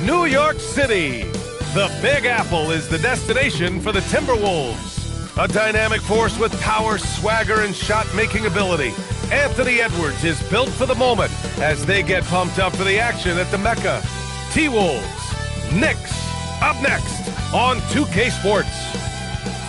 New York City. The Big Apple is the destination for the Timberwolves. A dynamic force with power, swagger, and shot-making ability. Anthony Edwards is built for the moment as they get pumped up for the action at the Mecca. T-Wolves, Knicks, up next on 2K Sports.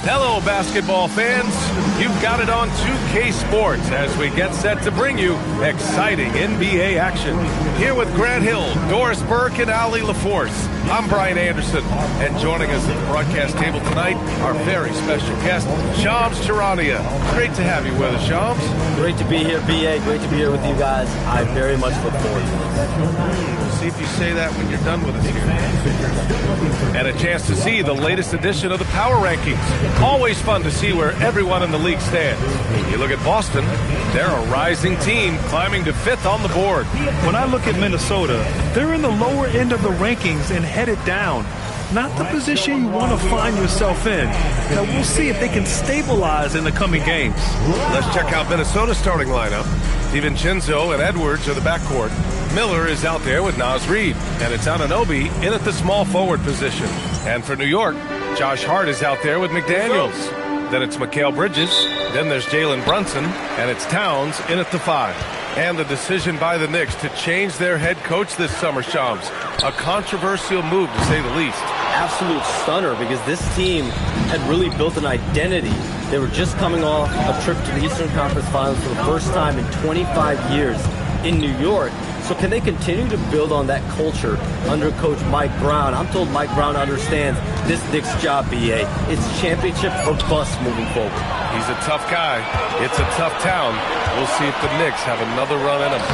Hello, basketball fans. You've got it on 2K Sports as we get set to bring you exciting NBA action. Here with Grant Hill, Doris Burke, and Ali LaForce, I'm Brian Anderson. And joining us at the broadcast table tonight, our very special guest, Shams Charania. Great to have you with us, Shams. Great to be here, BA. Great to be here with you guys. I very much look forward to this. We'll see if you say that when you're done with us here. And a chance to see the latest edition of the Power Rankings. Always fun to see where everyone in the league stands. You look at Boston, they're a rising team climbing to 5th on the board. When I look at Minnesota, they're in the lower end of the rankings and headed down. Not the position you want to find yourself in. Now we'll see if they can stabilize in the coming games. Let's check out Minnesota's starting lineup. DiVincenzo and Edwards are the backcourt. Miller is out there with Naz Reid, and it's Anunoby in at the small forward position. And for New York, Josh Hart is out there with McDaniels. Then it's Mikal Bridges. Then there's Jalen Brunson, and it's Towns in at the 5. And the decision by the Knicks to change their head coach this summer, Shams. A controversial move, to say the least. Absolute stunner, because this team had really built an identity. They were just coming off a trip to the Eastern Conference Finals for the first time in 25 years in New York. So can they continue to build on that culture under Coach Mike Brown? I'm told Mike Brown understands this Knicks job, BA. It's championship or bust moving forward. He's a tough guy. It's a tough town. We'll see if the Knicks have another run in them.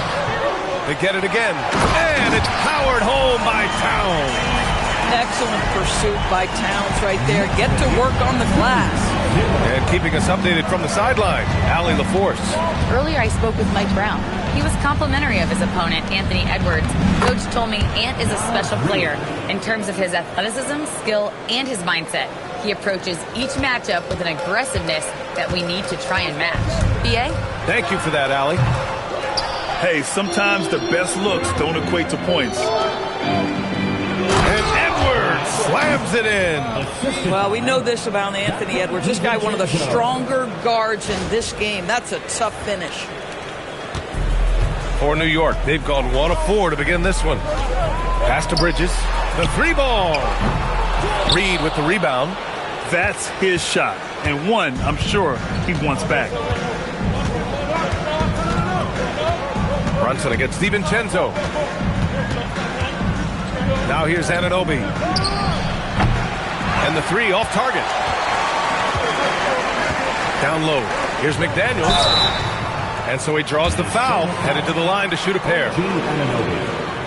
They get it again. And it's powered home by Towns. Excellent pursuit by Towns right there. Get to work on the glass. And keeping us updated from the sideline, Ali LaForce. Earlier I spoke with Mike Brown. He was complimentary of his opponent, Anthony Edwards. Coach told me Ant is a special player in terms of his athleticism, skill, and his mindset. He approaches each matchup with an aggressiveness that we need to try and match. BA? Thank you for that, Ali. Hey, sometimes the best looks don't equate to points. And Edwards slams it in. Well, we know this about Anthony Edwards. This guy, one of the stronger guards in this game. That's a tough finish. For New York, they've gone 1 of 4 to begin this one. Pass to Bridges. The 3 ball. Reid with the rebound. That's his shot, and one I'm sure he wants back. Brunson against DiVincenzo. Now here's Anunoby. And the 3 off target. Down low. Here's McDaniels. And so he draws the foul, headed to the line to shoot a pair.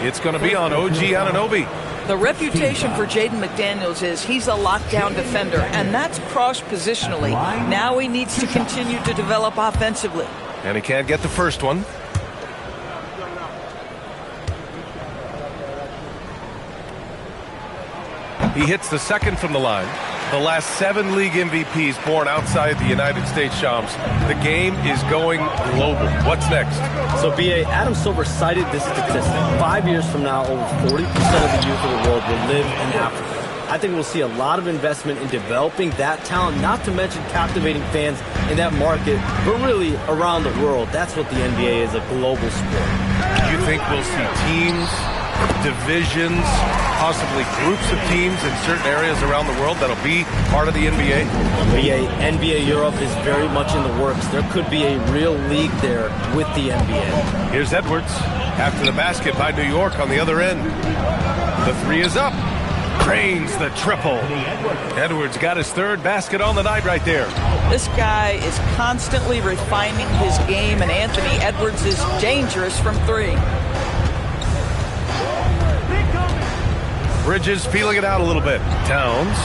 It's going to be on OG Anunoby. The reputation for Jaden McDaniels is he's a lockdown defender, and that's cross-positionally. Now he needs to continue to develop offensively. And he can't get the first one. He hits the second from the line. The last 7 league MVPs born outside the United States, Shams. The game is going global. What's next? So, BA, Adam Silver cited this statistic. 5 years from now, over 40% of the youth of the world will live in Africa. I think we'll see a lot of investment in developing that talent, not to mention captivating fans in that market, but really around the world. That's what the NBA is, a global sport. Do you think we'll see teams, divisions, possibly groups of teams in certain areas around the world that'll be part of the NBA? NBA Europe is very much in the works. There could be a real league there with the NBA. Here's Edwards after the basket by New York on the other end. The 3 is up. Drains the triple. Edwards got his 3rd basket on the night right there. This guy is constantly refining his game, and Anthony Edwards is dangerous from 3. Bridges feeling it out a little bit. Towns,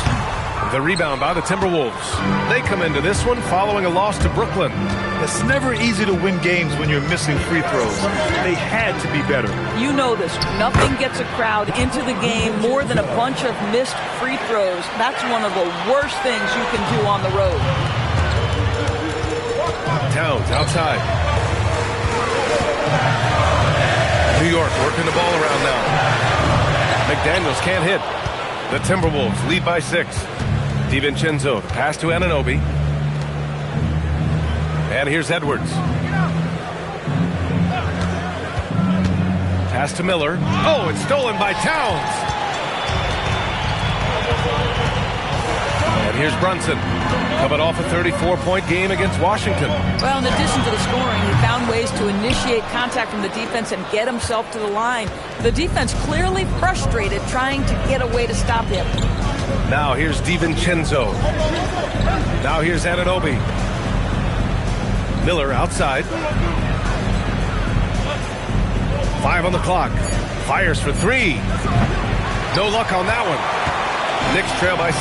the rebound by the Timberwolves. They come into this one following a loss to Brooklyn. It's never easy to win games when you're missing free throws. They had to be better. You know this. Nothing gets a crowd into the game more than a bunch of missed free throws. That's one of the worst things you can do on the road. Towns outside. New York working the ball around now. McDaniels can't hit. The Timberwolves lead by 6. DiVincenzo, pass to Anunoby. And here's Edwards. Pass to Miller. Oh, it's stolen by Towns. And here's Brunson, coming off a 34-point game against Washington. Well, in addition to the scoring, he found ways to initiate contact from the defense and get himself to the line. The defense clearly frustrated trying to get a way to stop him. Now here's DiVincenzo. Now here's Anunoby. Miller outside. 5 on the clock. Fires for 3. No luck on that one. Knicks trail by 6.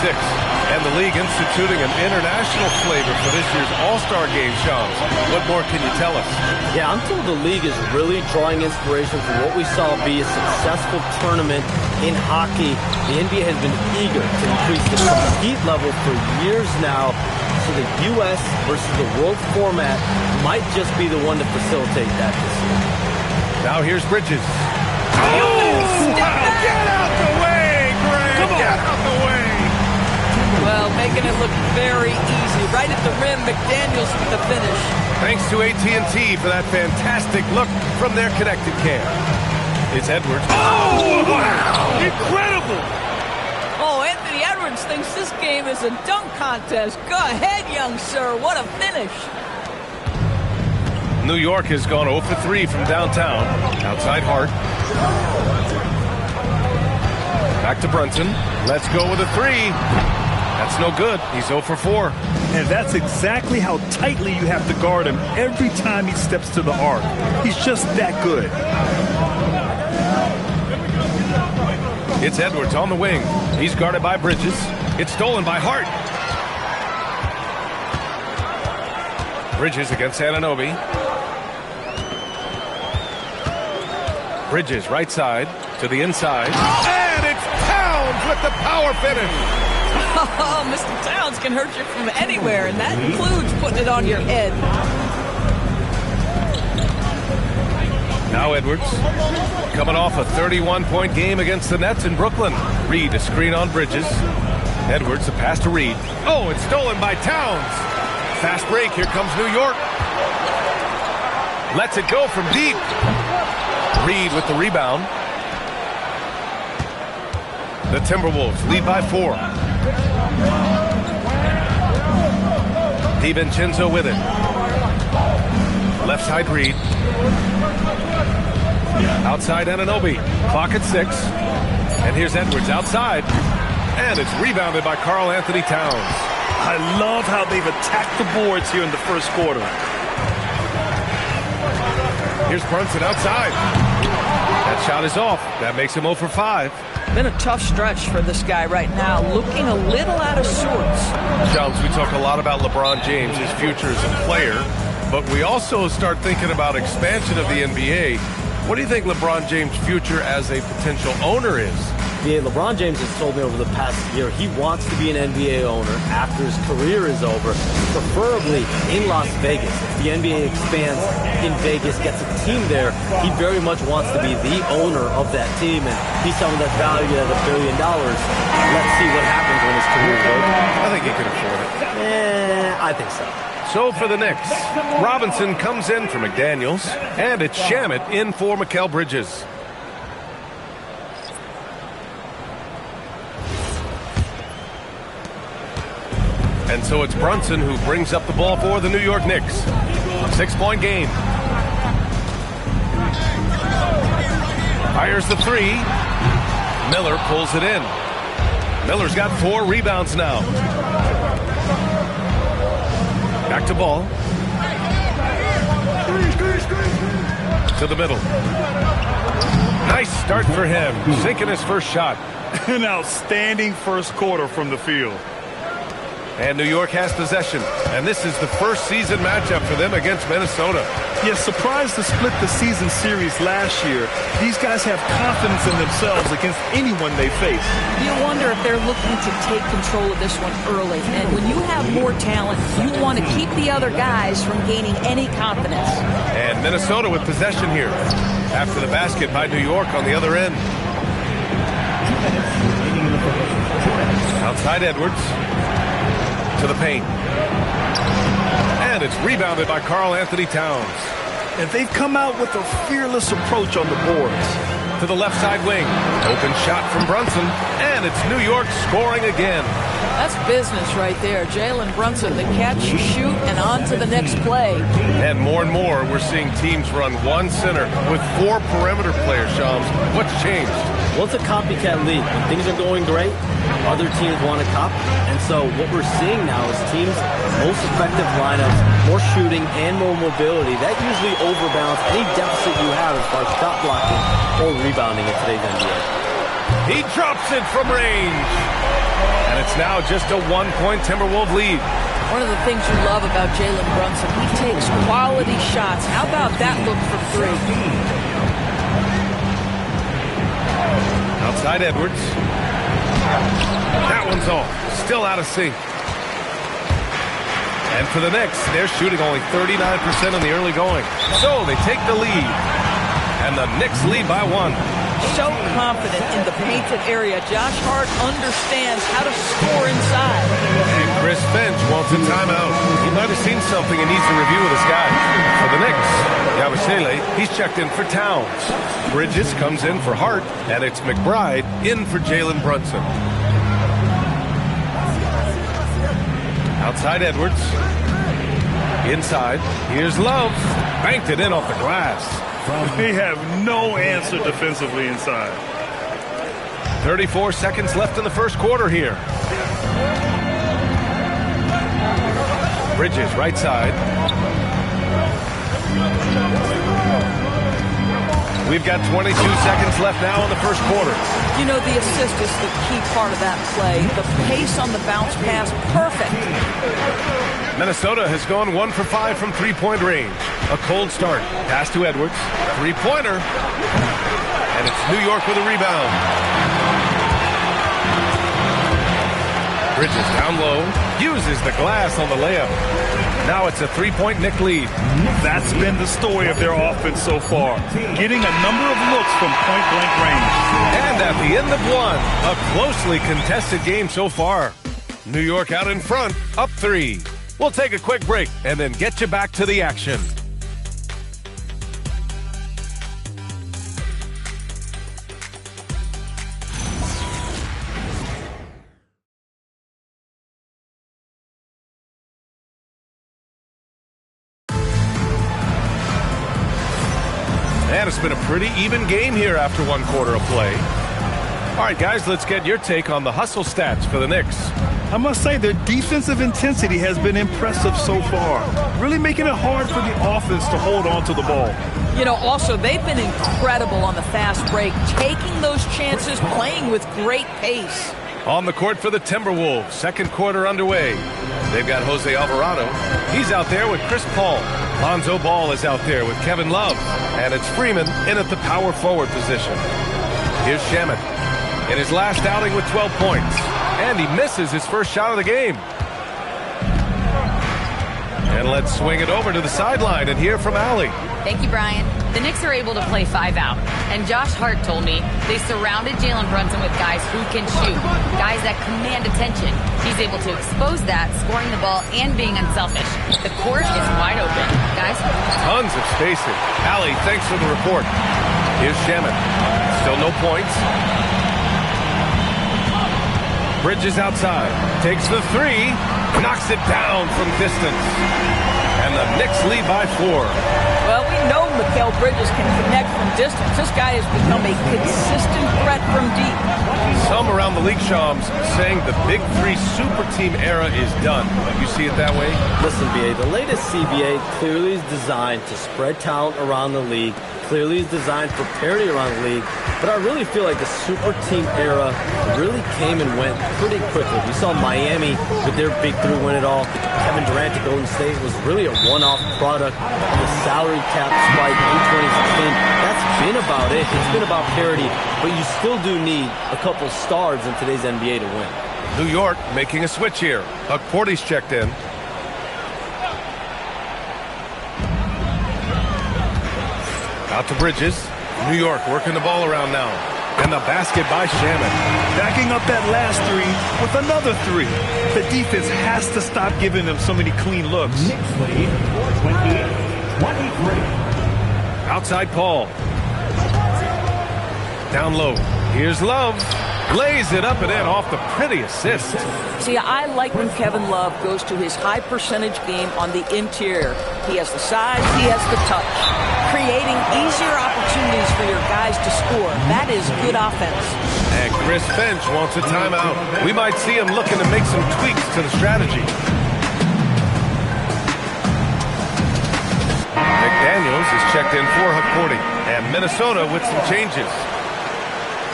And the league instituting an international flavor for this year's All-Star game, Shams. What more can you tell us? Yeah, I'm told the league is really drawing inspiration from what we saw be a successful tournament in hockey. The NBA has been eager to increase the compete level for years now, so the U.S. versus the world format might just be the one to facilitate that this year. Now here's Bridges. Oh, get out the way, Greg! Come on. Get out the way! Well, making it look very easy. Right at the rim, McDaniels with the finish. Thanks to AT&T for that fantastic look from their connected cam. It's Edwards. Oh, wow! Incredible! Oh, Anthony Edwards thinks this game is a dunk contest. Go ahead, young sir. What a finish. New York has gone 0 for 3 from downtown. Outside Hart. Back to Brunson. Let's go with a 3. That's no good. He's 0 for 4. And that's exactly how tightly you have to guard him every time he steps to the arc. He's just that good. It's Edwards on the wing. He's guarded by Bridges. It's stolen by Hart. Bridges against Anunoby. Bridges right side to the inside. And it's Towns with the power finish. Oh, Mr. Towns can hurt you from anywhere, and that includes putting it on your head. Now Edwards, coming off a 31-point game against the Nets in Brooklyn. Reed, a screen on Bridges. Edwards, a pass to Reed. Oh, it's stolen by Towns. Fast break, here comes New York. Lets it go from deep. Reed with the rebound. The Timberwolves lead by 4. DiVincenzo with it. Left side Reed. Outside Anunoby. Clock at 6. And here's Edwards outside. And it's rebounded by Karl Anthony Towns. I love how they've attacked the boards here in the first quarter. Here's Brunson outside. That shot is off. That makes him 0 for 5. Been a tough stretch for this guy right now, looking a little out of sorts. Jones, we talk a lot about LeBron James, his future as a player, but we also start thinking about expansion of the NBA. What do you think LeBron James' future as a potential owner is? Yeah, LeBron James has told me over the past year he wants to be an NBA owner after his career is over, preferably in Las Vegas. If the NBA expands in Vegas, gets a team there, he very much wants to be the owner of that team, and he's someone that's valued at $1 billion. Let's see what happens when his career is over. I think he can afford it. I think so. So for the Knicks, Robinson comes in for McDaniels, and it's Shamet in for Mikal Bridges. And so it's Brunson who brings up the ball for the New York Knicks. 6-point game. Fires the 3. Miller pulls it in. Miller's got 4 rebounds now. Back to ball. To the middle. Nice start for him. Sinking his first shot. An outstanding first quarter from the field. And New York has possession. And this is the first season matchup for them against Minnesota. Yeah, surprised to split the season series last year. These guys have confidence in themselves against anyone they face. You wonder if they're looking to take control of this one early. And when you have more talent, you want to keep the other guys from gaining any confidence. And Minnesota with possession here after the basket by New York on the other end. Outside Edwards. To the paint. And it's rebounded by Karl Anthony Towns. And they've come out with a fearless approach on the boards. To the left side wing. Open shot from Brunson. And it's New York scoring again. That's business right there. Jalen Brunson, the catch, shoot, and on to the next play. And more, we're seeing teams run one center with 4 perimeter players, Shams. What's changed? Well, it's a copycat league. When things are going great, other teams want to copy. And so what we're seeing now is teams' most effective lineups, more shooting and more mobility. That usually overbalances any deficit you have as far as shot blocking or rebounding in today's NBA. He drops it from range. And it's now just a 1-point Timberwolves lead. One of the things you love about Jalen Brunson, he takes quality shots. How about that look for 3? Outside Edwards. That one's off. Still out of sync. And for the Knicks, they're shooting only 39% in the early going. So they take the lead. And the Knicks lead by 1. So confident in the painted area. Josh Hart understands how to score inside. And Chris Finch wants a timeout. He might have seen something and needs to review with his guys. For the Knicks, Yabusele, he's checked in for Towns. Bridges comes in for Hart, and it's McBride in for Jalen Brunson. Outside Edwards. Inside. Here's Love. Banked it in off the glass. They have no answer defensively inside. 34 seconds left in the first quarter here. Bridges, right side. We've got 22 seconds left now in the first quarter. You know, the assist is the key part of that play. The pace on the bounce pass, perfect. Minnesota has gone 1 for 5 from three-point range. A cold start. Pass to Edwards. Three-pointer. And it's New York with a rebound. Bridges down low. Uses the glass on the layup. Now it's a 3-point Knick lead. That's been the story of their offense so far. Getting a number of looks from point-blank range. And at the end of 1, a closely contested game so far. New York out in front, up 3. We'll take a quick break and then get you back to the action. And it's been a pretty even game here after 1 quarter of play. All right, guys, let's get your take on the hustle stats for the Knicks. I must say their defensive intensity has been impressive so far, really making it hard for the offense to hold on to the ball. You know, also, they've been incredible on the fast break, taking those chances, playing with great pace. On the court for the Timberwolves, second quarter underway. They've got Jose Alvarado. He's out there with Chris Paul. Lonzo Ball is out there with Kevin Love. And it's Freeman in at the power forward position. Here's Shamet in his last outing with 12 points. And he misses his first shot of the game. And let's swing it over to the sideline and hear from Allie. Thank you, Brian. The Knicks are able to play 5 out. And Josh Hart told me they surrounded Jalen Brunson with guys who can shoot, guys that command attention. He's able to expose that, scoring the ball and being unselfish. The court is wide open. Guys? Tons of spacing. Allie, thanks for the report. Here's Shamet. Still no points. Bridges outside. Takes the 3. Knocks it down from distance. And the Knicks lead by 4. Well, we know Mikal Bridges can connect from distance. This guy has become a consistent threat from deep. Some around the league, Shams, saying the Big 3 super team era is done. You see it that way? Listen, BA, the latest CBA clearly is designed to spread talent around the league, clearly is designed for parity around the league, but I really feel like the super team era really came and went pretty quickly. We saw Miami with their Big 3 win it all. Kevin Durant to Golden State was really a one-off product. The salary cap spike in 2016, that's been about it. It's been about parity, but you still do need a couple stars in today's NBA to win. New York making a switch here. Huck Porty's checked in. Out to Bridges. New York working the ball around now. And the basket by Shamet. Backing up that last three with another three. The defense has to stop giving them so many clean looks. Knicks lead 28-23. Outside Paul. Down low. Here's Love. Lays it up and in off the pretty assist. See, I like when Kevin Love goes to his high percentage game on the interior. He has the size, he has the touch. Creating easier opportunities for your guys to score. That is good offense. And Chris Finch wants a timeout. We might see him looking to make some tweaks to the strategy. McDaniels is checked in for Hakordi. And Minnesota with some changes.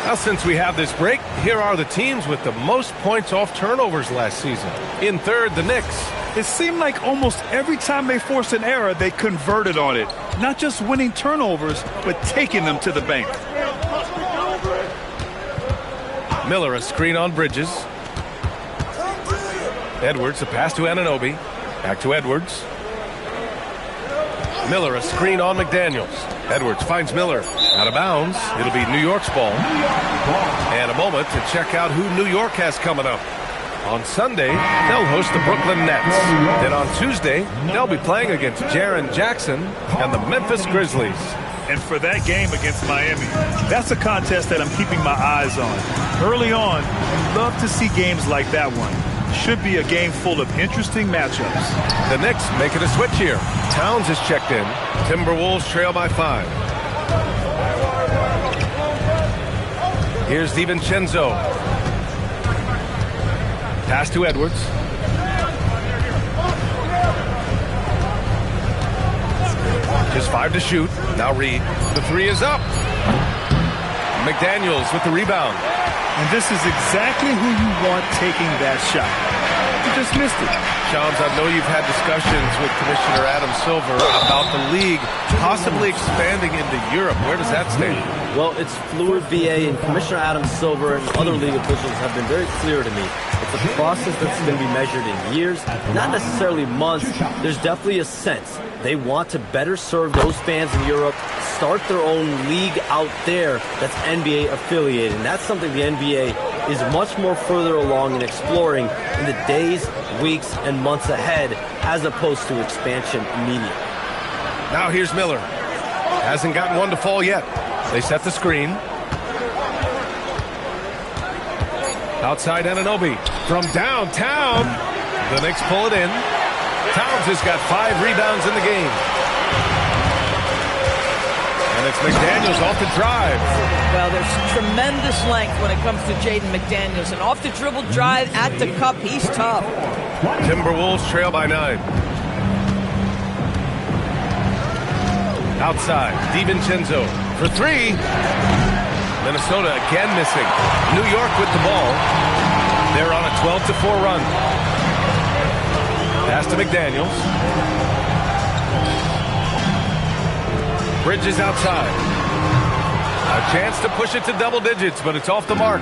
Now, since we have this break, here are the teams with the most points off turnovers last season. In third, the Knicks. It seemed like almost every time they forced an error, they converted on it. Not just winning turnovers, but taking them to the bank. Miller, a screen on Bridges. Edwards, a pass to Anunoby. Back to Edwards. Miller, a screen on McDaniels. Edwards finds Miller. Out of bounds. It'll be New York's ball. And a moment to check out who New York has coming up. On Sunday, they'll host the Brooklyn Nets. Then on Tuesday, they'll be playing against Jaren Jackson and the Memphis Grizzlies. And for that game against Miami, that's a contest that I'm keeping my eyes on. Early on, you love to see games like that one. Should be a game full of interesting matchups. The Knicks making a switch here. Towns is checked in. Timberwolves trail by 5. Here's DiVincenzo. Pass to Edwards. Just 5 to shoot. Now Reed. The 3 is up. McDaniels with the rebound. And this is exactly who you want taking that shot. You just missed it. Shams, I know you've had discussions with Commissioner Adam Silver about the league possibly expanding into Europe. Where does that stand? Well, it's fluid, BA, and Commissioner Adam Silver and other league officials have been very clear to me. It's a process that's going to be measured in years, not necessarily months. There's definitely a sense they want to better serve those fans in Europe, start their own league out there that's NBA affiliated. And that's something the NBA is much more further along in exploring in the days, weeks, and months ahead, as opposed to expansion immediately. Now here's Miller. Hasn't gotten one to fall yet. They set the screen. Outside Anunoby. From downtown. The Knicks pull it in. Towns has got 5 rebounds in the game. And it's McDaniels off the drive. Well, there's tremendous length when it comes to Jaden McDaniels. And off the dribble drive at the cup, he's tough. Timberwolves trail by 9. Outside, DiVincenzo for 3. Minnesota again missing. New York with the ball. They're on a 12-4 run. Pass to McDaniels. Bridges outside. A chance to push it to double digits, but it's off the mark.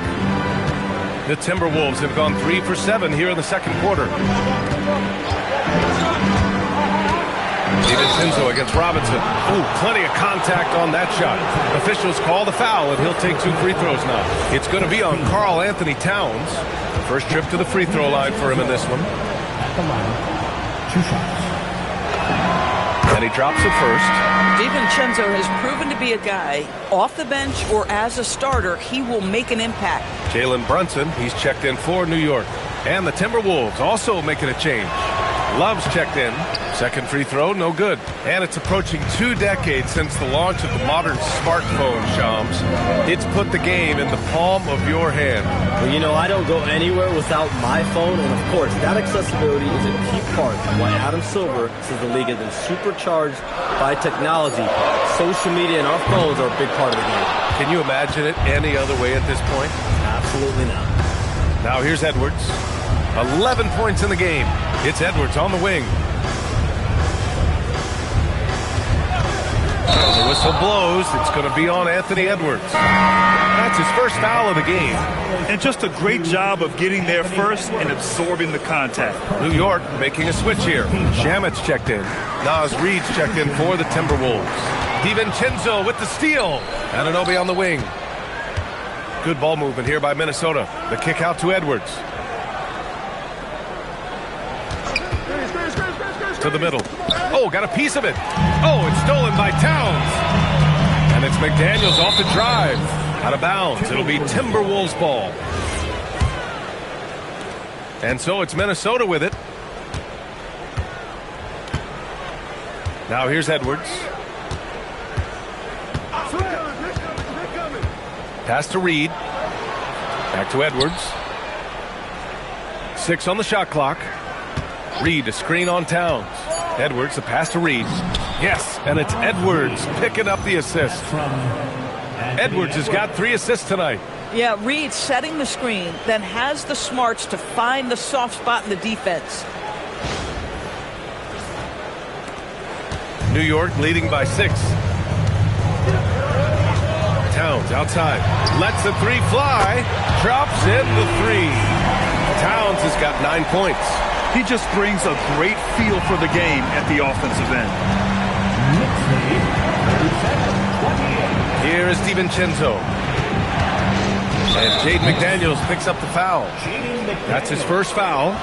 The Timberwolves have gone 3 for 7 here in the second quarter. DiVincenzo against Robinson. Ooh, plenty of contact on that shot. Officials call the foul, and he'll take 2 free throws now. It's going to be on Karl Anthony Towns. First trip to the free throw line for him in this one. At the line, 2 shots. And he drops it first. DiVincenzo has proven to be a guy, off the bench or as a starter, he will make an impact. Jalen Brunson, he's checked in for New York. And the Timberwolves also making a change. Love's checked in. Second free throw, no good. And it's approaching 2 decades since the launch of the modern smartphone, Shams. It's put the game in the palm of your hand. Well, you know, I don't go anywhere without my phone, and of course, that accessibility is a key part of why Adam Silver says the league has been supercharged by technology. Social media and our phones are a big part of the game. Can you imagine it any other way at this point? Absolutely not. Now here's Edwards. 11 points in the game. It's Edwards on the wing. And the whistle blows. It's going to be on Anthony Edwards. That's his first foul of the game. And just a great job of getting there first and absorbing the contact. New York making a switch here. Shamet's checked in. Nas Reed's checked in for the Timberwolves. DiVincenzo with the steal. Anunoby on the wing. Good ball movement here by Minnesota. The kick out to Edwards. To the middle. Oh, got a piece of it. Oh, it's stolen by Towns. And it's McDaniels off the drive. Out of bounds. It'll be Timberwolves ball. And so it's Minnesota with it. Now here's Edwards. Pass to Reed. Back to Edwards. 6 on the shot clock. Reed, a screen on Towns. Edwards, the pass to Reed. Yes, and it's Edwards picking up the assist. Edwards has got 3 assists tonight. Yeah, Reed setting the screen, then has the smarts to find the soft spot in the defense. New York leading by 6. Towns outside. Lets the 3 fly. Drops in the 3. Towns has got 9 points. He just brings a great feel for the game at the offensive end. Here is DiVincenzo. And Jaden McDaniels picks up the foul. That's his first foul.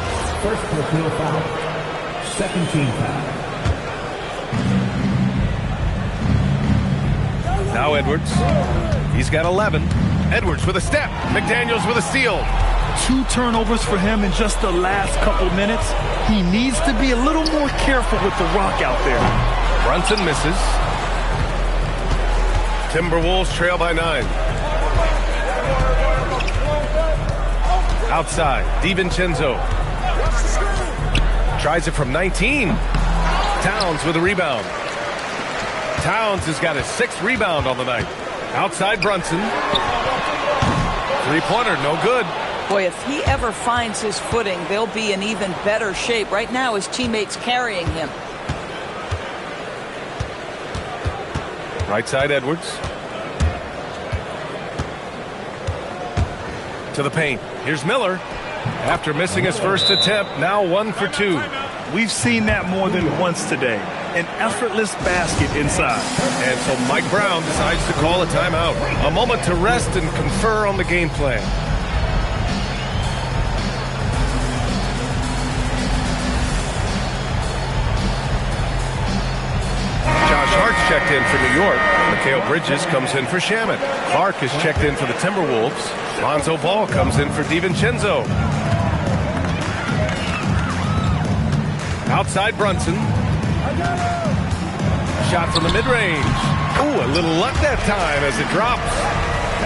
First personal foul. Second team foul. Now Edwards. He's got 11. Edwards with a step. McDaniels with a steal. 2 turnovers for him in just the last couple minutes. He needs to be a little more careful with the rock out there. Brunson misses. Timberwolves trail by 9. Outside, DiVincenzo. Tries it from 19. Towns with a rebound. Towns has got his 6th rebound on the night. Outside Brunson. 3-pointer, no good. Boy, if he ever finds his footing, they'll be in even better shape. Right now, his teammates carrying him. Right side, Edwards. To the paint. Here's Miller. After missing his first attempt, now 1 for 2. We've seen that more than once today. An effortless basket inside. And so Mike Brown decides to call a timeout. A moment to rest and confer on the game plan. Hart's checked in for New York. Mikal Bridges comes in for Shamet. Clark is checked in for the Timberwolves. Lonzo Ball comes in for DiVincenzo. Outside Brunson. Shot from the mid-range. Ooh, a little luck that time as it drops.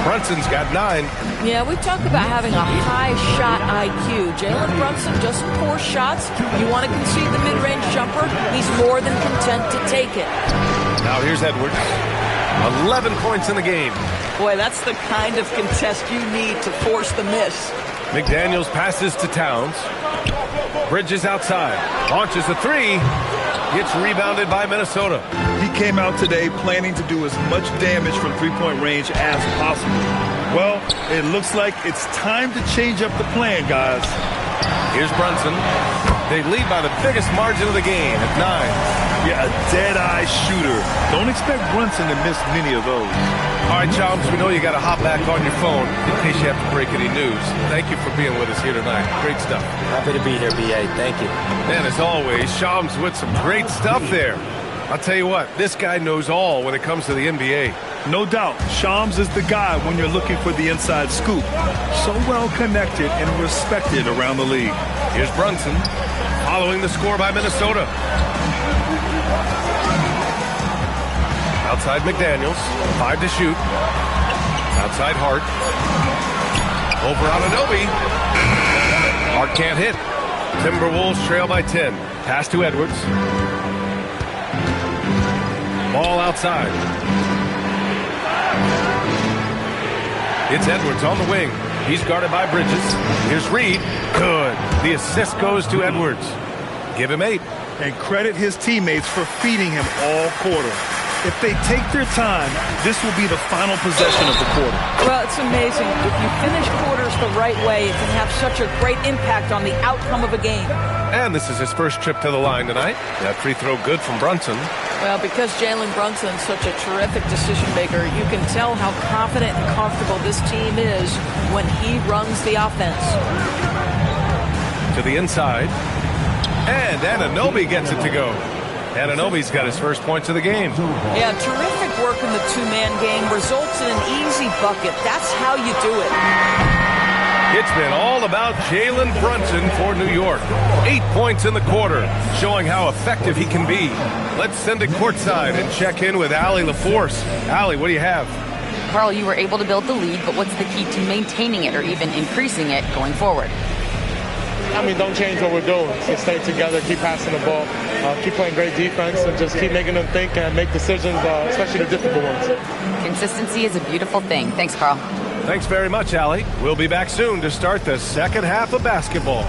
Brunson's got 9. Yeah, we talk about having a high shot IQ. Jalen Brunson just 4 shots. You want to concede the mid-range jumper, he's more than content to take it. Now here's Edwards. 11 points in the game. Boy, that's the kind of contest you need to force the miss. McDaniels passes to Towns. Bridges outside. Launches a 3. Gets rebounded by Minnesota. He came out today planning to do as much damage from 3-point range as possible. Well, it looks like it's time to change up the plan, guys. Here's Brunson. They lead by the biggest margin of the game at 9. Yeah, a dead-eye shooter. Don't expect Brunson to miss many of those. All right, Chums, we know you got to hop back on your phone in case you have to break any news. Thank you for being with us here tonight. Great stuff. Happy to be here, B.A. Thank you. Man, as always, Chums with some great stuff there. I'll tell you what, this guy knows all when it comes to the NBA. No doubt, Shams is the guy when you're looking for the inside scoop. So well connected and respected around the league. Here's Brunson, following the score by Minnesota. Outside McDaniels, 5 to shoot. Outside Hart. Over Anunoby. Hart can't hit. Timberwolves trail by 10. Pass to Edwards. Ball outside. It's Edwards on the wing. He's guarded by Bridges. Here's Reed. Good. The assist goes to Edwards. Give him 8. And credit his teammates for feeding him all quarter. If they take their time, this will be the final possession of the quarter. Well, it's amazing. If you finish quarters the right way, it can have such a great impact on the outcome of a game. And this is his first trip to the line tonight. That free throw good from Brunson. Well, because Jalen Brunson's such a terrific decision maker, you can tell how confident and comfortable this team is when he runs the offense. To the inside. And Anunoby gets it to go. Anunoby's got his first points of the game. Yeah, terrific work in the two-man game results in an easy bucket. That's how you do it. It's been all about Jalen Brunson for New York. 8 points in the quarter, showing how effective he can be. Let's send it courtside and check in with Allie LaForce. Allie, what do you have? Carl, you were able to build the lead, but what's the key to maintaining it or even increasing it going forward? I mean, don't change what we're doing. Just stay together, keep passing the ball, keep playing great defense, and just keep making them think and make decisions, especially the difficult ones. Consistency is a beautiful thing. Thanks, Carl. Thanks very much, Allie. We'll be back soon to start the second half of basketball.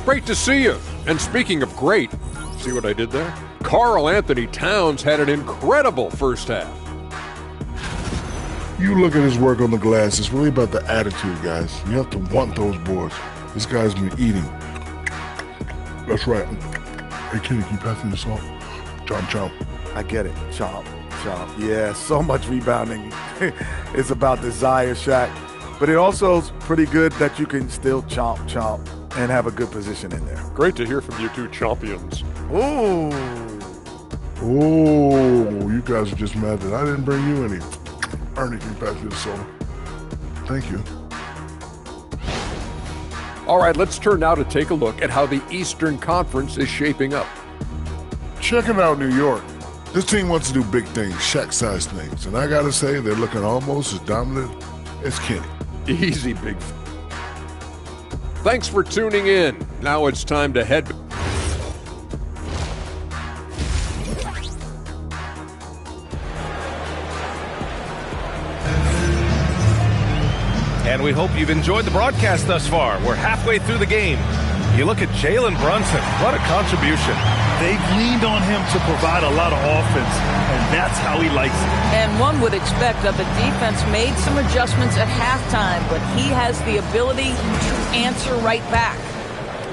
Great to see you. And speaking of great, see what I did there? Karl Anthony Towns had an incredible first half. You look at his work on the glass, it's really about the attitude, guys. You have to want those boards. This guy's been eating. That's right. Hey, Kenny, can you pass me the salt? Chomp, chomp. I get it. Chomp, chomp. Yeah, so much rebounding. It's about desire, Shaq. But it also is pretty good that you can still chomp, chomp, and have a good position in there. Great to hear from you two champions. Ooh. Oh, you guys are just mad that I didn't bring you any. Ernie, can you pass me the soda? Thank you. All right, let's turn now to take a look at how the Eastern Conference is shaping up. Checking out New York. This team wants to do big things, Shaq-sized things. And I got to say, they're looking almost as dominant as Kenny. Easy, big. Thanks for tuning in. Now it's time to head. And we hope you've enjoyed the broadcast thus far. We're halfway through the game. You look at Jalen Brunson. What a contribution. They've leaned on him to provide a lot of offense, and that's how he likes it. And one would expect that the defense made some adjustments at halftime, but he has the ability to answer right back.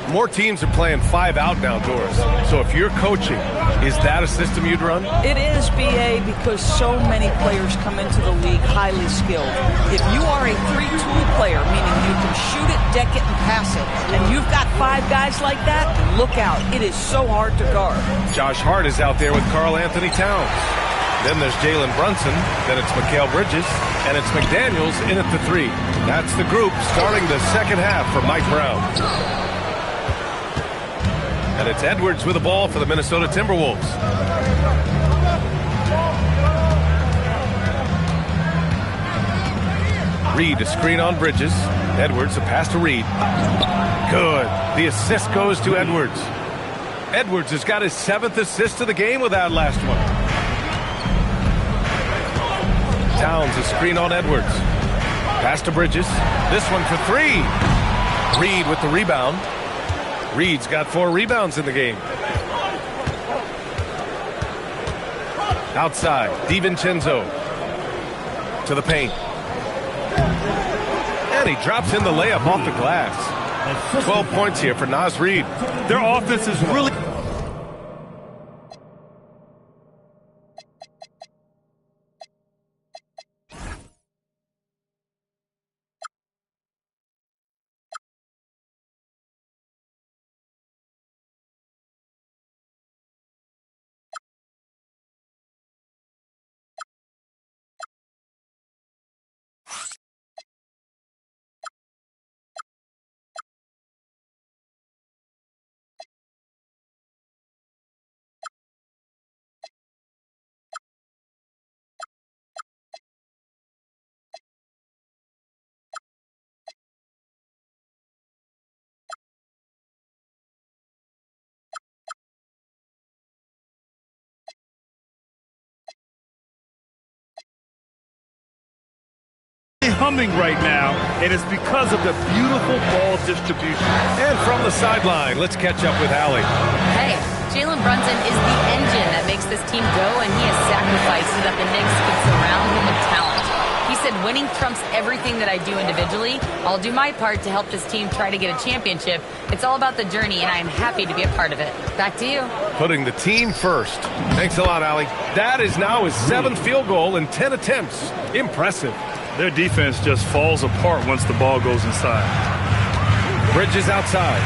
More teams are playing 5 out now, Doris. So if you're coaching, is that a system you'd run? It is, B.A., because so many players come into the league highly skilled. If you are a 3-tool player, meaning you can shoot it, deck it, and pass it, and you've got 5 guys like that, look out. It is so hard to guard. Josh Hart is out there with Karl Anthony Towns. Then there's Jalen Brunson, then it's Mikal Bridges, and it's McDaniels in at the 3. That's the group starting the second half for Mike Brown. And it's Edwards with the ball for the Minnesota Timberwolves. Reed, a screen on Bridges. Edwards, a pass to Reed. Good. The assist goes to Edwards. Edwards has got his 7th assist of the game with that last one. Towns, a screen on Edwards. Pass to Bridges. This one for 3. Reed with the rebound. Reed's got 4 rebounds in the game. Outside, DiVincenzo to the paint. And he drops in the layup off the glass. 12 points here for Naz Reid. Their offense is really coming right now, and it's because of the beautiful ball distribution. And from the sideline, let's catch up with Allie. Hey, Jalen Brunson is the engine that makes this team go, and he has sacrificed so that the Knicks can surround him with talent. He said, winning trumps everything that I do individually. I'll do my part to help this team try to get a championship. It's all about the journey, and I am happy to be a part of it. Back to you. Putting the team first. Thanks a lot, Allie. That is now his 7th field goal in 10 attempts. Impressive. Their defense just falls apart once the ball goes inside. Bridges outside.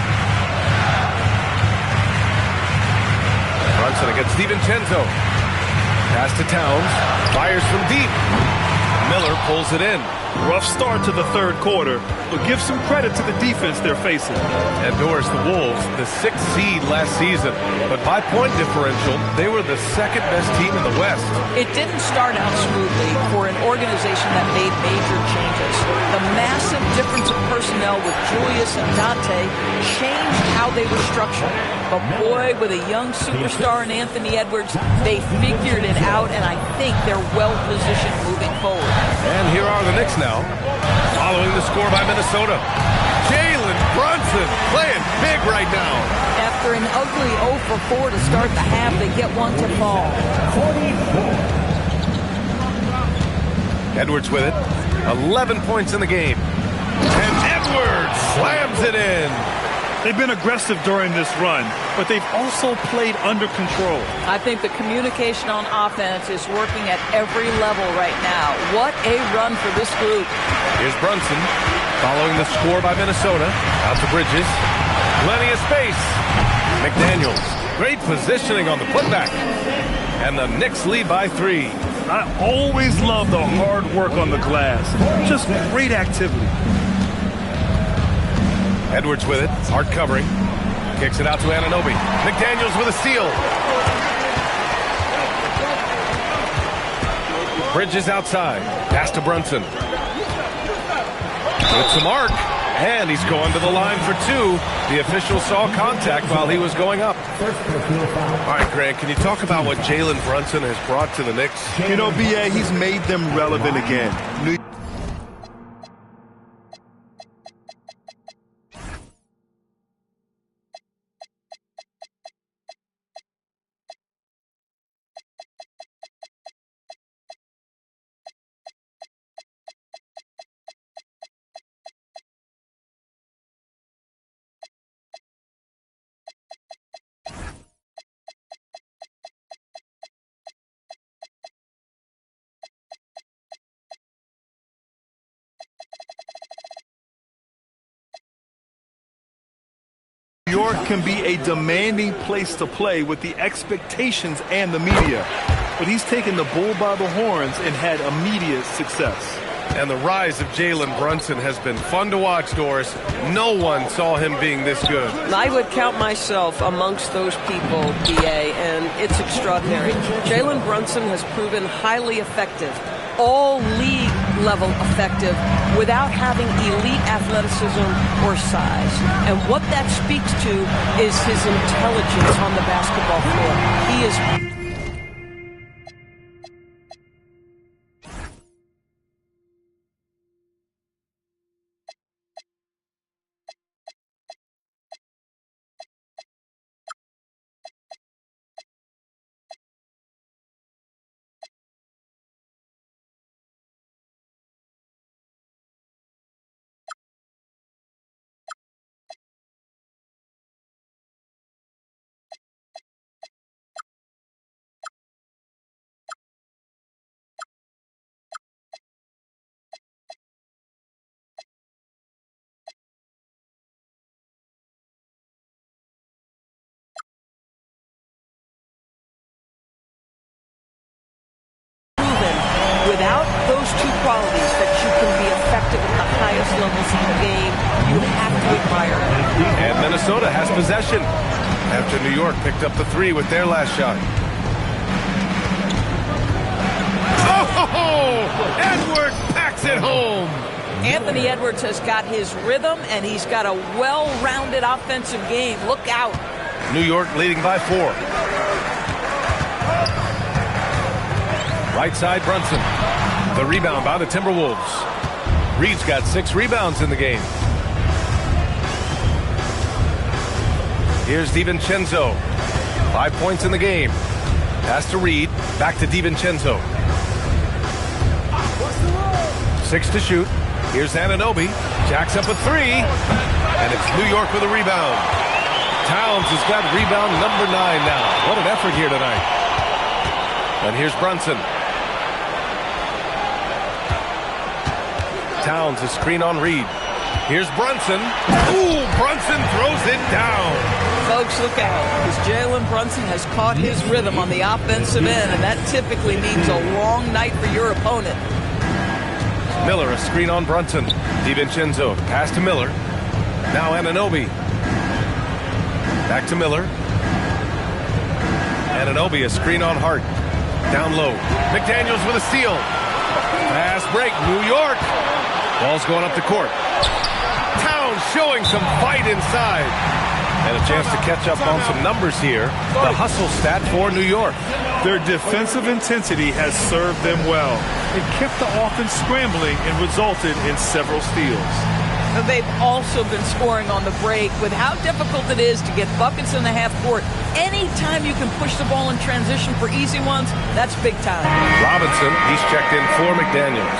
Brunson against DiVincenzo. Pass to Towns. Fires from deep. Miller pulls it in. Rough start to the third quarter, but give some credit to the defense they're facing. And Norris, the Wolves, the 6th seed last season. But by point differential, they were the 2nd best team in the West. It didn't start out smoothly for an organization that made major changes. The massive difference of personnel with Julius and Dante changed how they were structured. But boy, with a young superstar in Anthony Edwards, they figured it out, and I think they're well-positioned moving forward. And here are the Knicks now, following the score by Minnesota. Jalen Brunson playing big right now. After an ugly 0 for 4 to start the half, they get one to fall. Edwards with it. 11 points in the game. And Edwards slams it in. They've been aggressive during this run, but they've also played under control. I think the communication on offense is working at every level right now. What a run for this group. Here's Brunson following the score by Minnesota. Out to Bridges. Plenty of space. McDaniels. Great positioning on the putback. And the Knicks lead by 3. I always love the hard work on the glass. Just great activity. Edwards with it, hard covering. Kicks it out to Anunoby. McDaniels with a steal. Bridges outside. Pass to Brunson. It's a mark. And he's going to the line for 2. The official saw contact while he was going up. All right, Grant, can you talk about what Jalen Brunson has brought to the Knicks? You know, B.A., he's made them relevant again. New York can be a demanding place to play with the expectations and the media. But he's taken the bull by the horns and had immediate success. And the rise of Jalen Brunson has been fun to watch, Doris. No one saw him being this good. I would count myself amongst those people, B.A., and it's extraordinary. Jalen Brunson has proven highly effective, all league level effective, without having elite athleticism or size. And what that speaks to is his intelligence on the basketball floor. He is... Without those two qualities, that you can be effective at the highest levels of the game, you have to admire it. And Minnesota has possession after New York picked up the 3 with their last shot. Oh! Edwards packs it home! Anthony Edwards has got his rhythm, and he's got a well-rounded offensive game. Look out. New York leading by 4. Right side, Brunson. The rebound by the Timberwolves. Reed's got 6 rebounds in the game. Here's DiVincenzo. 5 points in the game. Pass to Reed. Back to DiVincenzo. 6 to shoot. Here's Anunoby. Jacks up a 3. And it's New York with a rebound. Towns has got rebound number 9 now. What an effort here tonight. And here's Brunson. Towns a screen on Reed. Here's Brunson. Ooh, Brunson throws it down. Folks, look out, because Jalen Brunson has caught his rhythm on the offensive end, and that typically means a long night for your opponent. Miller, a screen on Brunson. DiVincenzo, pass to Miller. Now Anunoby. Back to Miller. Anunoby, a screen on Hart. Down low. McDaniels with a steal. Fast break, New York. Ball's going up the court. Towns showing some fight inside. And a chance to catch up on some numbers here. The hustle stat for New York. Their defensive intensity has served them well. It kept the offense scrambling and resulted in several steals. They've also been scoring on the break. With how difficult it is to get buckets in the half court, anytime you can push the ball in transition for easy ones, that's big time. Robinson, he's checked in for McDaniels.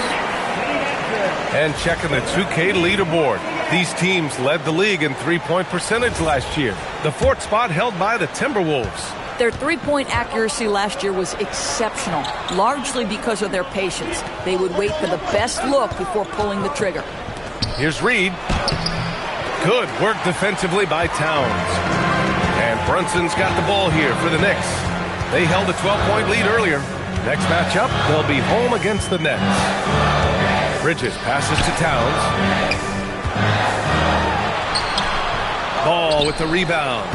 And checking the 2K leaderboard. These teams led the league in three-point percentage last year. The 4th spot held by the Timberwolves. Their three-point accuracy last year was exceptional, largely because of their patience. They would wait for the best look before pulling the trigger. Here's Reed. Good work defensively by Towns. And Brunson's got the ball here for the Knicks. They held a 12-point lead earlier. Next matchup, they'll be home against the Nets. Bridges passes to Towns. Ball with the rebound.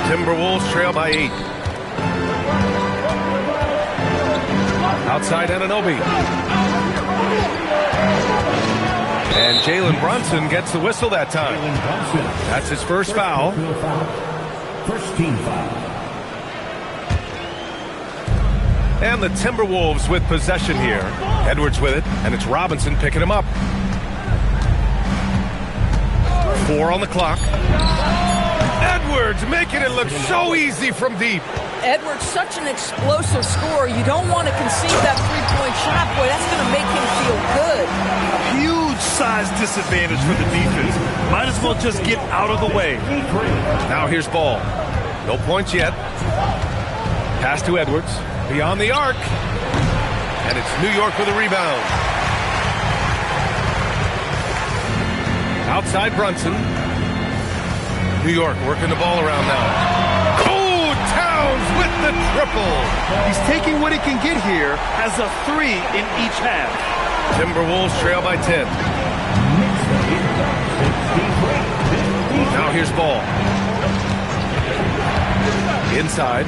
Timberwolves trail by 8. Outside Anunoby. And Jalen Brunson gets the whistle that time. That's his first foul. First team foul. And the Timberwolves with possession here. Edwards with it, and it's Robinson picking him up. 4 on the clock. Edwards making it look so easy from deep. Edwards, such an explosive scorer. You don't want to concede that three-point shot. Boy, that's going to make him feel good. Huge size disadvantage for the defense. Might as well just get out of the way. Now here's Ball. No points yet. Pass to Edwards. Beyond the arc. And it's New York with a rebound. Outside Brunson. New York working the ball around now. Oh, Towns with the triple. He's taking what he can get here as a 3 in each half. Timberwolves trail by 10. Now here's Ball. Inside.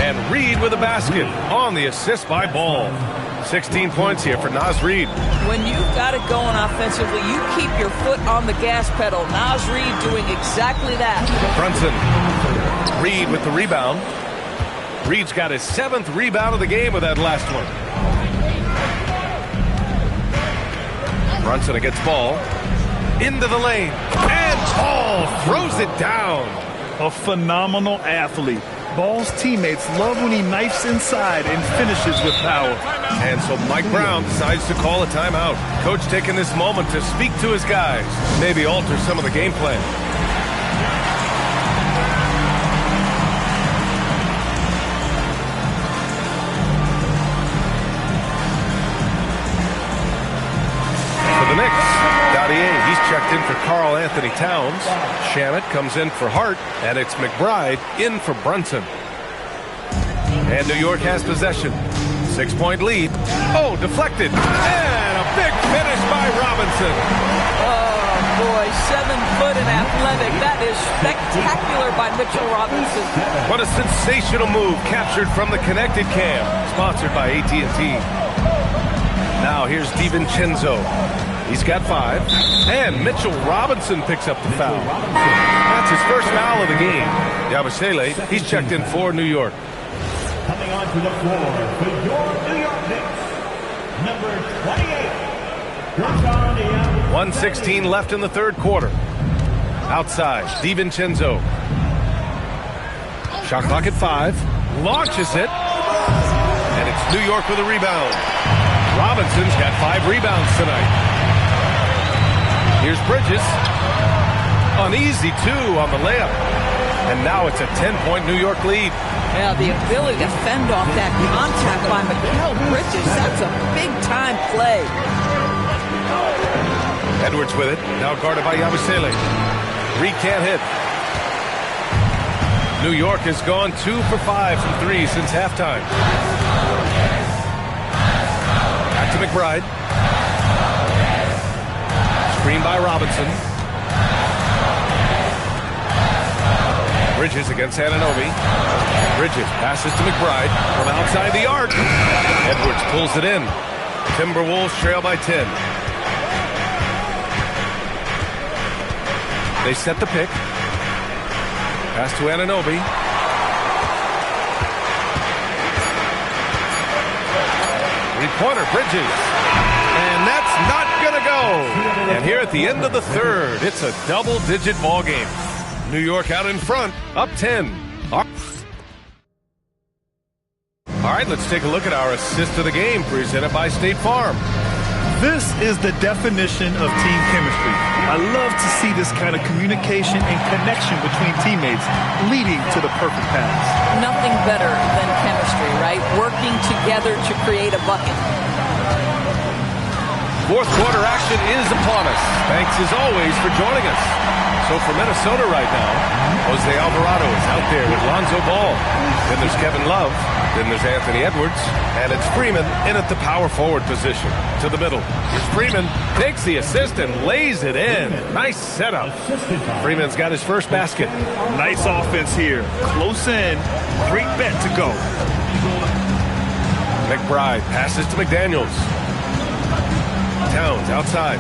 And Reed with a basket on the assist by Ball. 16 points here for Naz Reed. When you've got it going offensively, you keep your foot on the gas pedal. Naz Reed doing exactly that. Brunson. Reed with the rebound. Reed's got his 7th rebound of the game with that last one. Brunson against Ball. Into the lane. And Ball throws it down. A phenomenal athlete. Ball's teammates love when he knifes inside and finishes with power. And so Mike Brown decides to call a timeout. Coach taking this moment to speak to his guys, maybe alter some of the game plan. For the Knicks, Dadier, he's checked in for Karl Anthony Towns. Shamet comes in for Hart, and it's McBride in for Brunson. And New York has possession. 6-point lead. Oh, deflected. And a big finish by Robinson. Oh, boy, 7 foot and athletic. That is spectacular by Mitchell Robinson. What a sensational move captured from the Connected Cam, sponsored by AT&T. Now here's DiVincenzo. He's got 5. And Mitchell Robinson picks up the foul. That's his first foul of the game. Yabusele, he's checked in for New York. Coming onto the floor for your New York Knicks, number 28, 1:16 left in the third quarter. Outside, DiVincenzo. Shot clock at 5. Launches it. And it's New York with a rebound. Robinson's got 5 rebounds tonight. Here's Bridges. An easy 2 on the layup. And now it's a 10-point New York lead. Yeah, the ability to fend off that contact by Mikal Bridges, that's a big-time play. Edwards with it. Now guarded by Yabusele. Reed can't hit. New York has gone 2 for 5 from 3 since halftime. Back to McBride. Screen by Robinson. Bridges against Anunoby. Bridges passes to McBride from outside the arc. Edwards pulls it in. Timberwolves trail by 10. They set the pick. Pass to Anunoby. Three-pointer, Bridges. And that's not going to go. And here at the end of the third, it's a double-digit ball game. New York out in front, up 10. All right, let's take a look at our assist of the game presented by State Farm. This is the definition of team chemistry. I love to see this kind of communication and connection between teammates leading to the perfect pass. Nothing better than chemistry, right? Working together to create a bucket. Fourth quarter action is upon us. Thanks as always for joining us. So for Minnesota right now, Jose Alvarado is out there with Lonzo Ball. Then there's Kevin Love. Then there's Anthony Edwards. And it's Freeman in at the power forward position. To the middle. Here's Freeman. Takes the assist and lays it in. Nice setup. Freeman's got his first basket. Nice offense here. Close in. Great bet to go. McBride passes to McDaniels. Towns outside.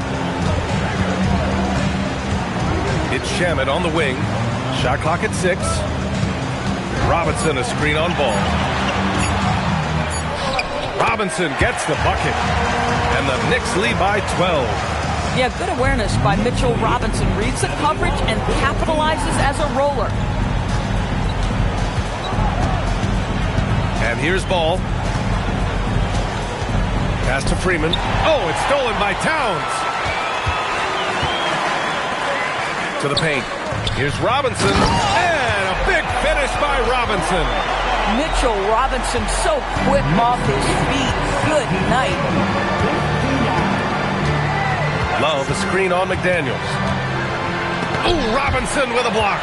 It's Shamet on the wing. Shot clock at 6. Robinson a screen on ball. Robinson gets the bucket. And the Knicks lead by 12. Yeah, good awareness by Mitchell Robinson. Reads the coverage and capitalizes as a roller. And here's Ball. Pass to Freeman. Oh, it's stolen by Towns. To the paint. Here's Robinson. And a big finish by Robinson. Mitchell Robinson so quick off his feet. Good night. Love a screen on McDaniels. Ooh, Robinson with a block.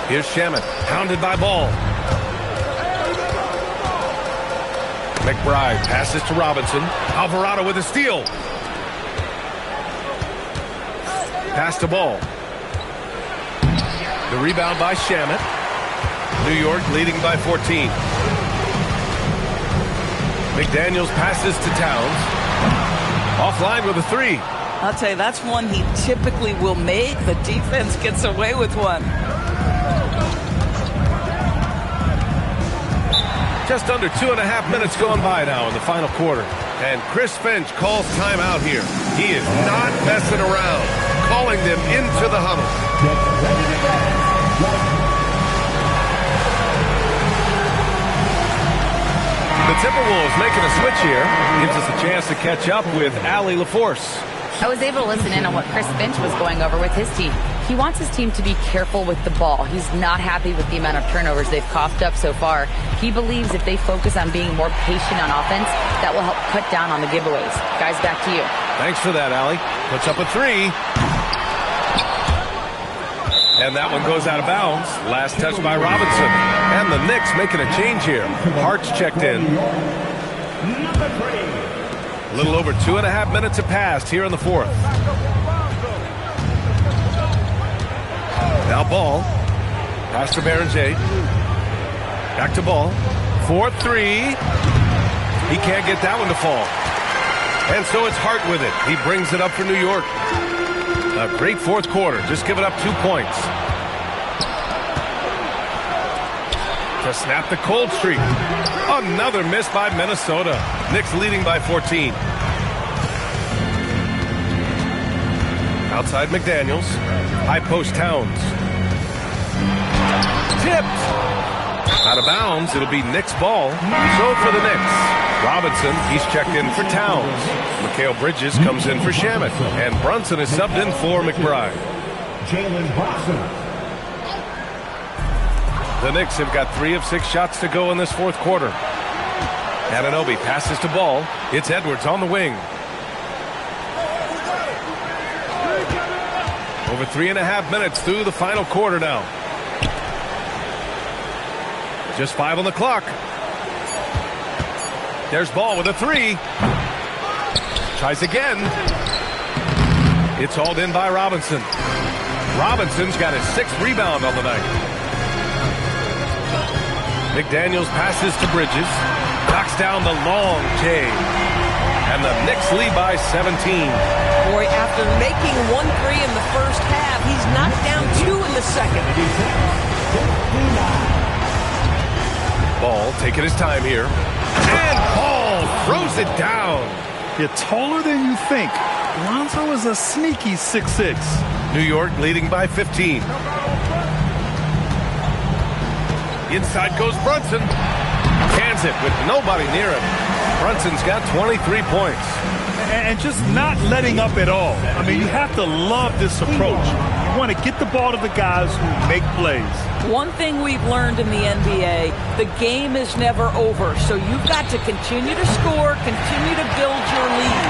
Here's Shamet, pounded by Ball. McBride passes to Robinson. Alvarado with a steal. Pass to Ball. The rebound by Shamet. New York leading by 14. McDaniels passes to Towns. Offline with a 3. I'll tell you, that's one he typically will make. The defense gets away with one. Just under 2.5 minutes gone by now in the final quarter. And Chris Finch calls timeout here. He is not messing around. Calling them into the huddle. The Timberwolves making a switch here. Gives us a chance to catch up with Allie LaForce. I was able to listen in on what Chris Finch was going over with his team. He wants his team to be careful with the ball. He's not happy with the amount of turnovers they've coughed up so far. He believes if they focus on being more patient on offense, that will help cut down on the giveaways. Guys, back to you. Thanks for that, Allie. Puts up a 3. And that one goes out of bounds. Last touch by Robinson. And the Knicks making a change here. Hart's checked in. A little over 2.5 minutes have passed here in the fourth. Now Ball. Pass to Berenger. Back to Ball. 4-3. He can't get that one to fall. And so it's Hart with it. He brings it up for New York. A great fourth quarter. Just giving up 2 points. To snap the cold streak. A Another miss by Minnesota. Knicks leading by 14. Outside McDaniels. High post Towns. Tipped. Out of bounds. It'll be Knicks ball. So for the Knicks, Robinson, he's checked in for Towns. Mikal Bridges comes in for Shamet. And Brunson is subbed in for McBride. Jalen Brunson. The Knicks have got 3 of 6 shots to go in this fourth quarter. Anunoby passes to Ball. It's Edwards on the wing. Over 3.5 minutes through the final quarter now. Just 5 on the clock. There's Ball with a 3. Tries again. It's hauled in by Robinson. Robinson's got his 6th rebound on the night. McDaniels passes to Bridges. Knocks down the long J. And the Knicks lead by 17. Boy, after making 1 3 in the first half, he's knocked down 2 in the second. Ball taking his time here. And Ball throws it down. You're taller than you think. Lonzo is a sneaky 6'6". New York leading by 15. Inside goes Brunson. Cans it with nobody near him. Brunson's got 23 points. And just not letting up at all. I mean, you have to love this approach. You want to get the ball to the guys who make plays. One thing we've learned in the NBA, the game is never over. So you've got to continue to score, continue to build your lead.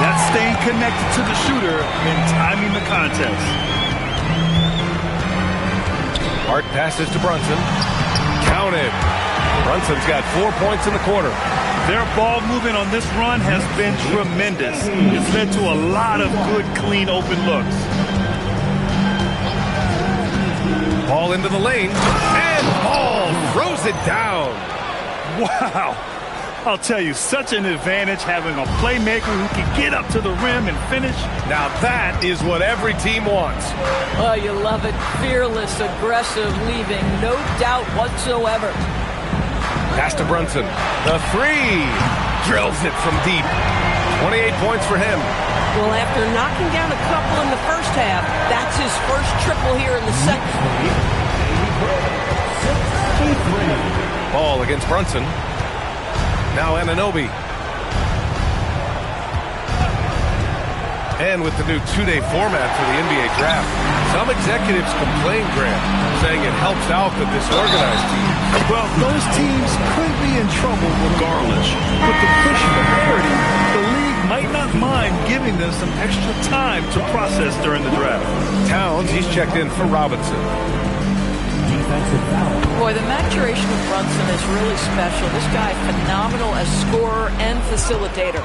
That's staying connected to the shooter and timing the contest. Hart passes to Brunson. Counted. Brunson's got 4 points in the quarter. Their ball movement on this run has been tremendous. It's led to a lot of good, clean, open looks. Ball into the lane. And Ball throws it down. Wow. I'll tell you, such an advantage having a playmaker who can get up to the rim and finish. Now that is what every team wants. Oh, you love it. Fearless, aggressive, leaving no doubt whatsoever. Pass to Brunson. The 3. Drills it from deep. 28 points for him. Well, after knocking down a couple in the first half, that's his first triple here in the second. Ball against Brunson. Now Anunoby. And with the new 2-day format for the NBA draft, some executives complain, Grant, saying it helps out the disorganized teams. Well, those teams could be in trouble regardless. With the push for parity, the league might not mind giving them some extra time to process during the draft. Towns, he's checked in for Robinson. Boy, the maturation of Brunson is really special. This guy, phenomenal as scorer and facilitator.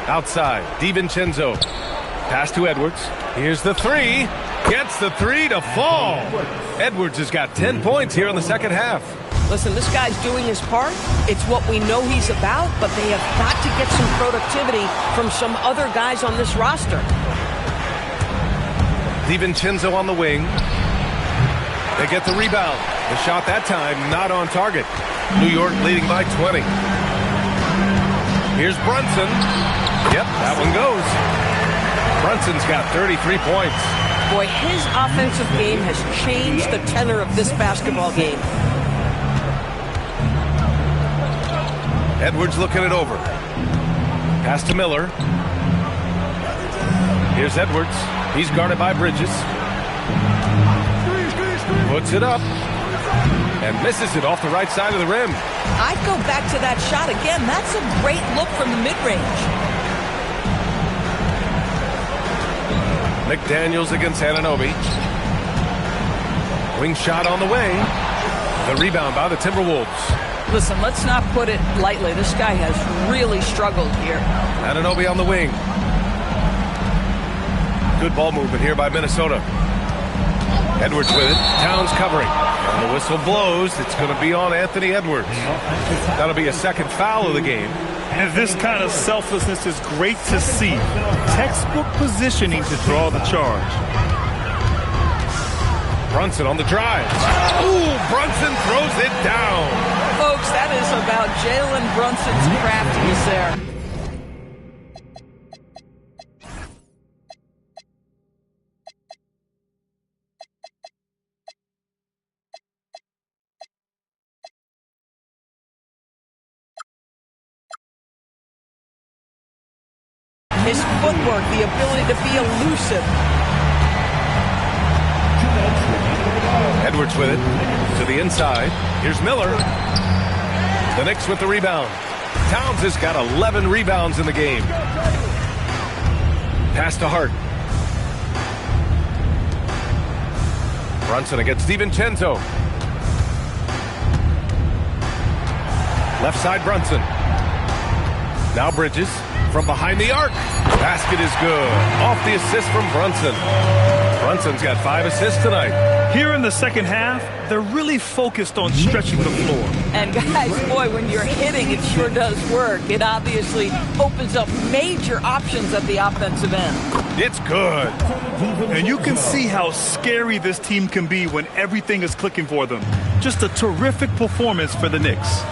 Outside, DiVincenzo. Pass to Edwards. Here's the 3. Gets the 3 to fall. Edwards has got 10 points here in the second half. Listen, this guy's doing his part. It's what we know he's about, but they have got to get some productivity from some other guys on this roster. DiVincenzo on the wing. They get the rebound. The shot that time not on target. New York leading by 20. Here's Brunson. Yep, that one goes. Brunson's got 33 points. Boy, his offensive game has changed the tenor of this basketball game. Edwards looking it over. Pass to Miller. Here's Edwards. He's guarded by Bridges. Puts it up. And misses it off the right side of the rim. I'd go back to that shot again. That's a great look from the mid-range. McDaniels against Anunoby. Wing shot on the way. The rebound by the Timberwolves. Listen, let's not put it lightly. This guy has really struggled here. Anunoby on the wing. Good ball movement here by Minnesota. Edwards with it. Towns covering. And the whistle blows. It's going to be on Anthony Edwards. That'll be a second foul of the game. And this kind of selflessness is great to see. Textbook positioning to draw the charge. Brunson on the drive. Ooh, Brunson throws it down. Folks, that is about Jalen Brunson's craftiness there. His footwork, the ability to be elusive. Edwards with it to the inside. Here's Miller. The Knicks with the rebound. Towns has got 11 rebounds in the game. Pass to Hart. Brunson against DiVincenzo. Left side Brunson. Now Bridges from behind the arc. Basket is good. Off the assist from Brunson. Brunson's got 5 assists tonight. Here in the second half, they're really focused on stretching the floor. And guys, boy, when you're hitting, it sure does work. It obviously opens up major options at the offensive end. It's good. And you can see how scary this team can be when everything is clicking for them. Just a terrific performance for the Knicks.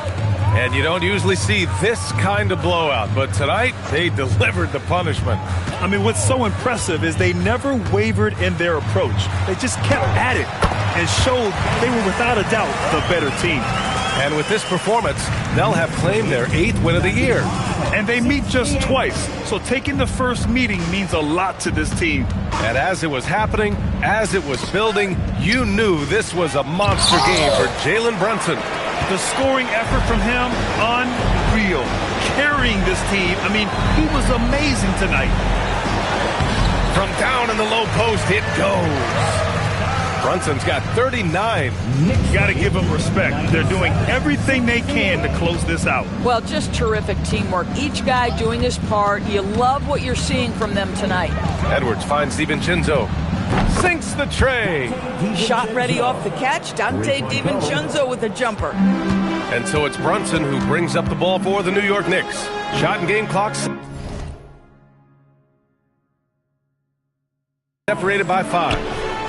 And you don't usually see this kind of blowout, but tonight they delivered the punishment. I mean, what's so impressive is they never wavered in their approach. They just kept at it and showed they were without a doubt the better team. And with this performance, they'll have claimed their 8th win of the year. And they meet just twice, so taking the first meeting means a lot to this team. And as it was happening, as it was building, you knew this was a monster game for Jalen Brunson. The scoring effort from him, unreal. Carrying this team, I mean, he was amazing tonight. From down in the low post, it goes. Brunson's got 39. Got to give them respect. They're doing everything they can to close this out. Well, just terrific teamwork. Each guy doing his part. You love what you're seeing from them tonight. Edwards finds DiVincenzo. Sinks the tray. Shot ready off the catch. Dante DiVincenzo with a jumper. And so it's Brunson who brings up the ball for the New York Knicks. Shot and game clocks separated by 5.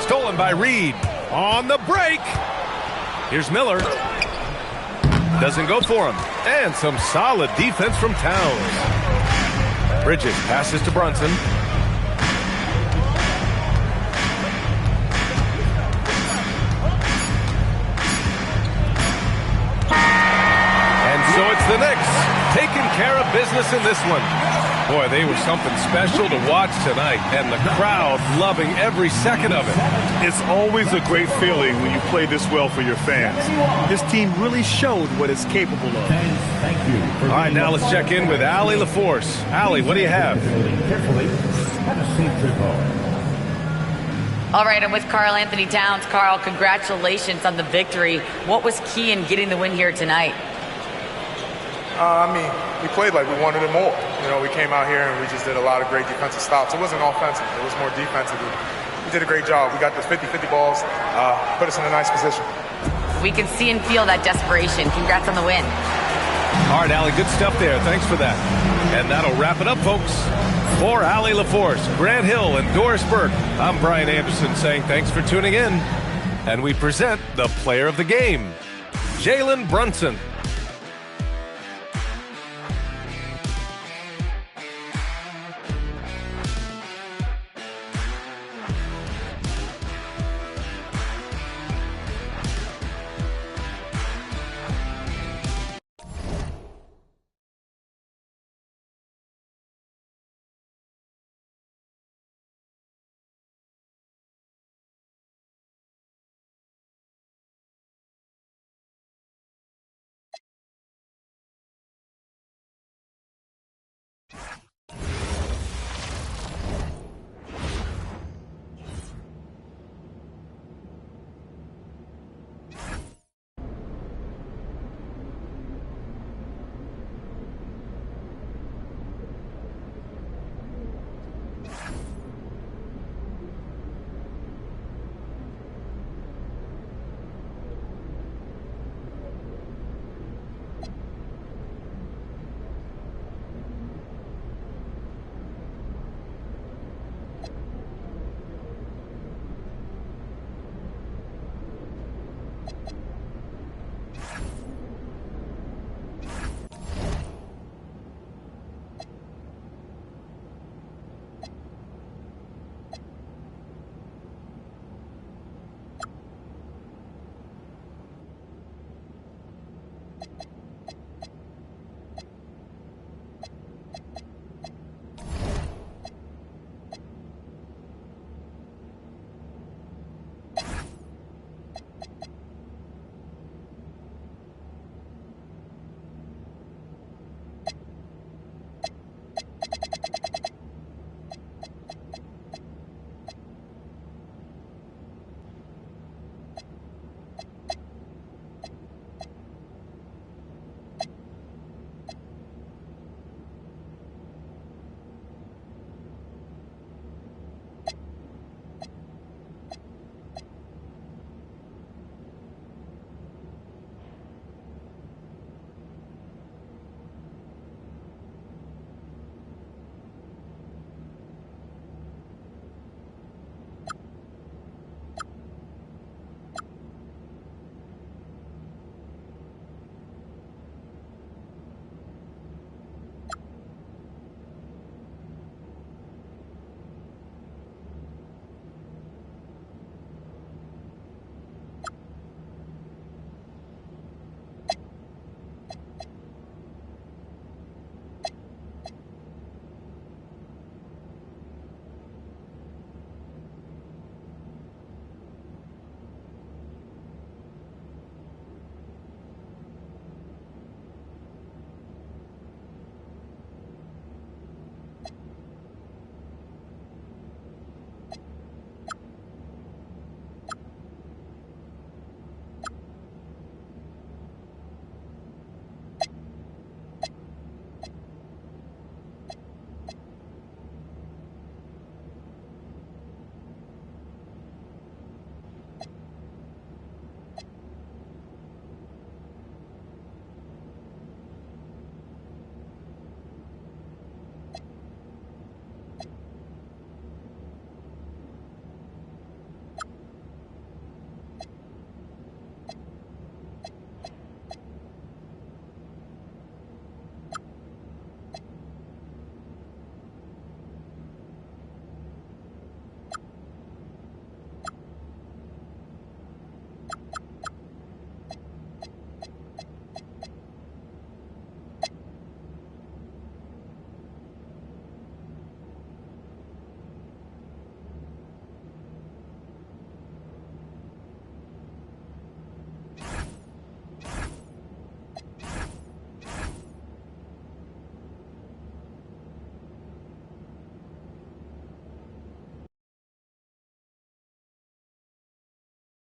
Stolen by Reed. On the break. Here's Miller. Doesn't go for him. And some solid defense from Towns. Bridges passes to Brunson. So it's the Knicks taking care of business in this one. Boy, they were something special to watch tonight, and the crowd loving every second of it. It's always a great feeling when you play this well for your fans. This team really showed what it's capable of. Thank you. All right, now let's check in with Allie LaForce. Allie, what do you have? Carefully. Have a safe trip home. All right, I'm with Karl Anthony Towns. Karl, congratulations on the victory. What was key in getting the win here tonight? We played like we wanted it more. You know, we came out here and we just did a lot of great defensive stops. It wasn't offensive. It was more defensive. We did a great job. We got those 50-50 balls, put us in a nice position. We can see and feel that desperation. Congrats on the win. All right, Allie, good stuff there. Thanks for that. And that'll wrap it up, folks. For Allie LaForce, Grant Hill, and Doris Burke, I'm Brian Anderson saying thanks for tuning in. And we present the player of the game, Jalen Brunson.